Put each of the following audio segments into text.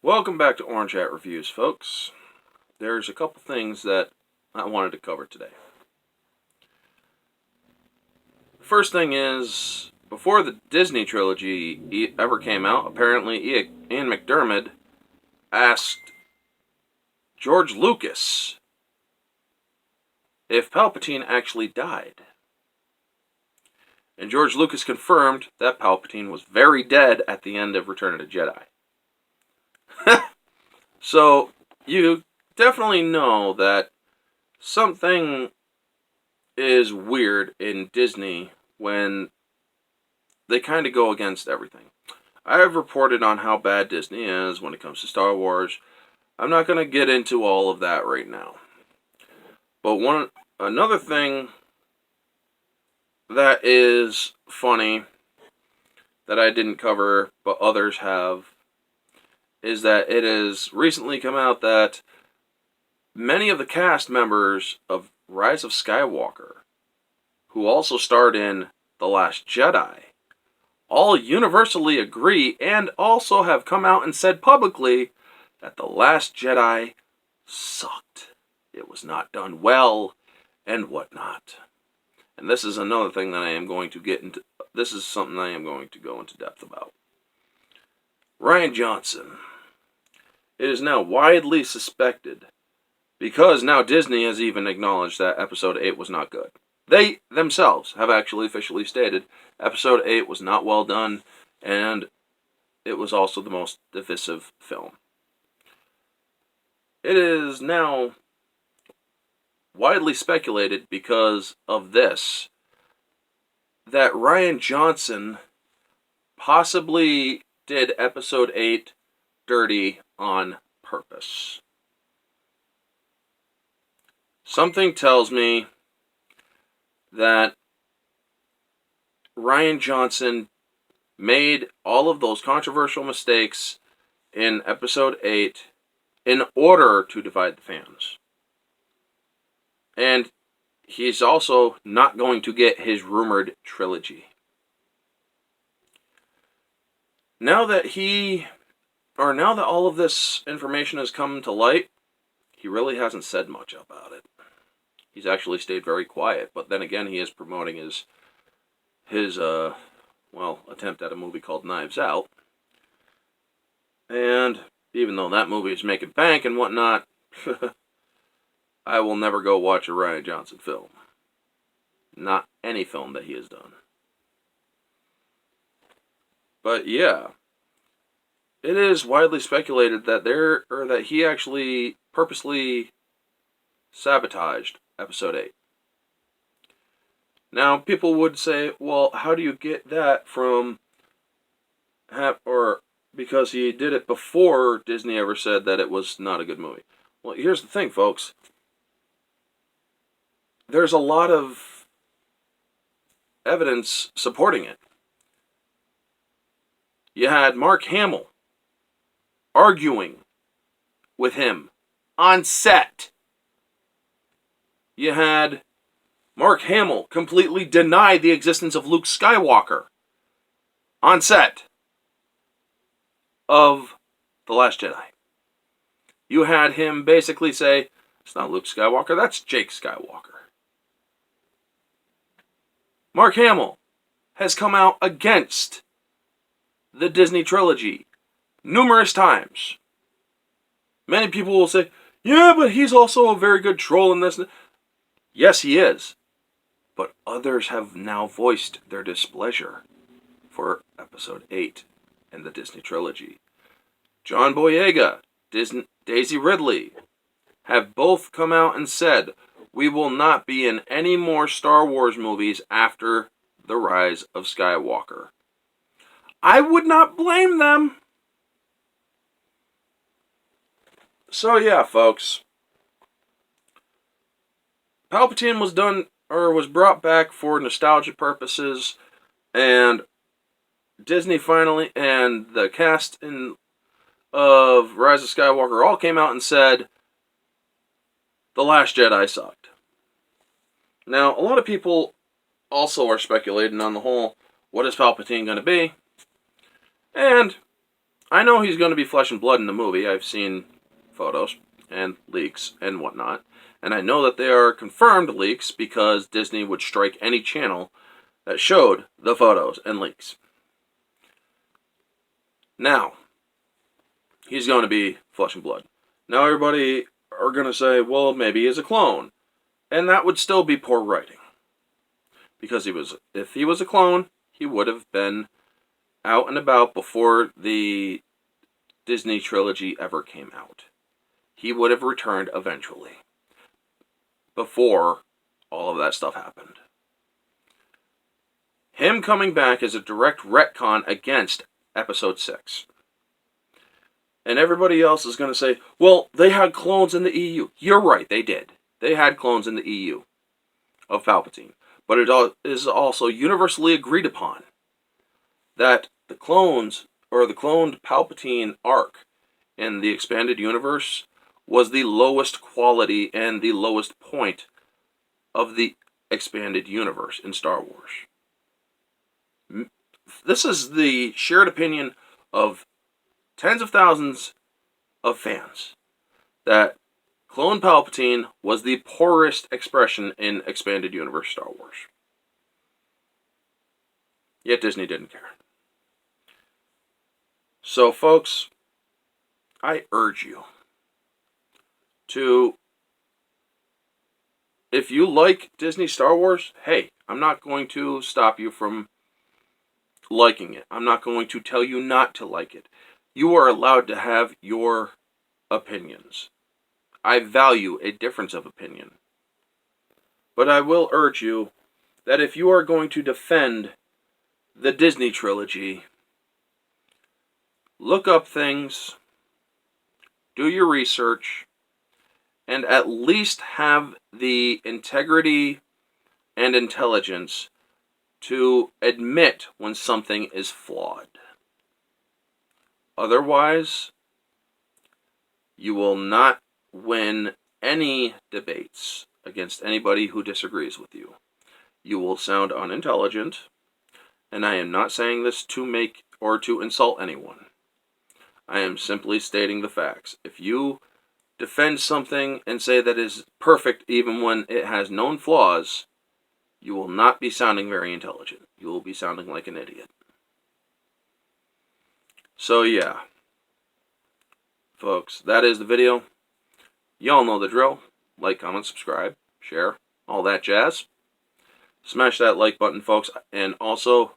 Welcome back to Orange Hat Reviews, folks. There's a couple things that I wanted to cover today. First thing is, before the Disney trilogy ever came out, apparently Ian McDiarmid asked George Lucas if Palpatine actually died. And George Lucas confirmed that Palpatine was very dead at the end of Return of the Jedi. So, you definitely know that something is weird in Disney when they kind of go against everything. I have reported on how bad Disney is when it comes to Star Wars. I'm not going to get into all of that right now. But another thing that is funny that I didn't cover, but others have, is that it has recently come out that many of the cast members of Rise of Skywalker, who also starred in The Last Jedi, all universally agree and also have come out and said publicly that The Last Jedi sucked. It was not done well, and whatnot. And this is another thing that I am going to get into. This is something I am going to go into depth about. Rian Johnson. It is now widely suspected, because now Disney has even acknowledged that Episode 8 was not good. They themselves have actually officially stated Episode 8 was not well done, and it was also the most divisive film. It is now widely speculated because of this, that Rian Johnson possibly did Episode 8 dirty on purpose. Something tells me that Rian Johnson made all of those controversial mistakes in Episode 8 in order to divide the fans. And he's also not going to get his rumored trilogy. Now that all of this information has come to light, he really hasn't said much about it. He's actually stayed very quiet, but then again, he is promoting his attempt at a movie called Knives Out. And even though that movie is making bank and whatnot, I will never go watch a Rian Johnson film. Not any film that he has done. But yeah, it is widely speculated that he actually purposely sabotaged Episode 8. Now, people would say, well, how do you get that from, because he did it before Disney ever said that it was not a good movie. Well, here's the thing, folks. There's a lot of evidence supporting it. You had Mark Hamill arguing with him on set. You had Mark Hamill completely deny the existence of Luke Skywalker on set of The Last Jedi. You had him basically say, it's not Luke Skywalker, that's Jake Skywalker. Mark Hamill has come out against the Disney trilogy numerous times. Many people will say, yeah, but he's also a very good troll in this. Yes, he is. But others have now voiced their displeasure for Episode 8 and the Disney trilogy. John Boyega, Daisy Ridley have both come out and said, we will not be in any more Star Wars movies after The Rise of Skywalker. I would not blame them. So yeah, folks. Palpatine was brought back for nostalgia purposes, and Disney finally, and the cast of Rise of Skywalker all came out and said, The Last Jedi sucked. Now, a lot of people also are speculating on the whole, what is Palpatine going to be? And I know he's going to be flesh and blood in the movie. I've seen photos and leaks and whatnot. And I know that they are confirmed leaks because Disney would strike any channel that showed the photos and leaks. Now, he's going to be flesh and blood. Now everybody are going to say, well, maybe he's a clone. And that would still be poor writing. Because if he was a clone, he would have been out and about before the Disney trilogy ever came out. He would have returned eventually. Before all of that stuff happened. Him coming back is a direct retcon against Episode 6. And everybody else is going to say, well, they had clones in the EU. You're right, they did. They had clones in the EU of Palpatine. But it is also universally agreed upon that the clones, or the cloned Palpatine arc in the expanded universe, was the lowest quality and the lowest point of the expanded universe in Star Wars. This is the shared opinion of tens of thousands of fans that Clone Palpatine was the poorest expression in expanded universe Star Wars. Yet Disney didn't care. So folks, I urge you to, if you like Disney Star Wars, hey, I'm not going to stop you from liking it. I'm not going to tell you not to like it. You are allowed to have your opinions. I value a difference of opinion. But I will urge you that if you are going to defend the Disney trilogy, look up things, do your research, and at least have the integrity and intelligence to admit when something is flawed. Otherwise, you will not win any debates against anybody who disagrees with you. You will sound unintelligent, and I am not saying this to make or to insult anyone. I am simply stating the facts. If you defend something and say that is perfect even when it has known flaws, you will not be sounding very intelligent. You will be sounding like an idiot. So yeah, folks, that is the video. Y'all know the drill. Like, comment, subscribe, share, all that jazz. Smash that like button, folks. And also,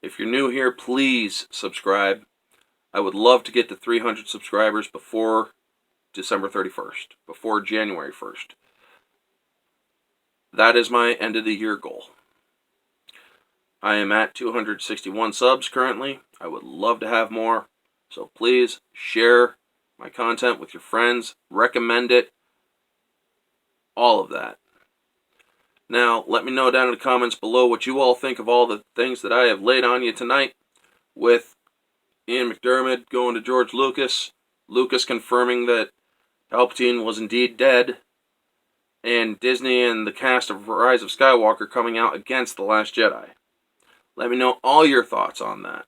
if you're new here, please subscribe. I would love to get to 300 subscribers before December 31st, before January 1st. That is my end of the year goal. I am at 261 subs currently. I would love to have more. So please share my content with your friends. Recommend it. All of that. Now, let me know down in the comments below what you all think of all the things that I have laid on you tonight, with Ian McDiarmid going to George Lucas, Lucas confirming that Palpatine was indeed dead, and Disney and the cast of Rise of Skywalker coming out against The Last Jedi. Let me know all your thoughts on that.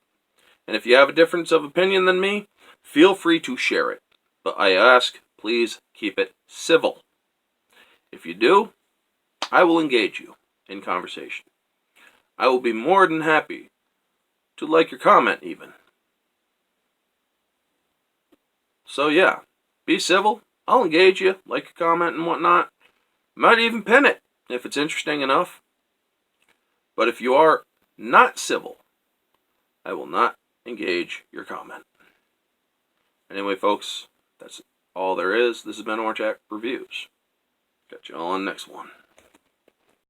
And if you have a difference of opinion than me, feel free to share it. But I ask, please keep it civil. If you do, I will engage you in conversation. I will be more than happy to like your comment even. So yeah, be civil. I'll engage you, like your comment and whatnot. Might even pin it if it's interesting enough. But if you are not civil, I will not engage your comment. Anyway, folks, that's all there is. This has been Orange Act Reviews. Catch you all on the next one.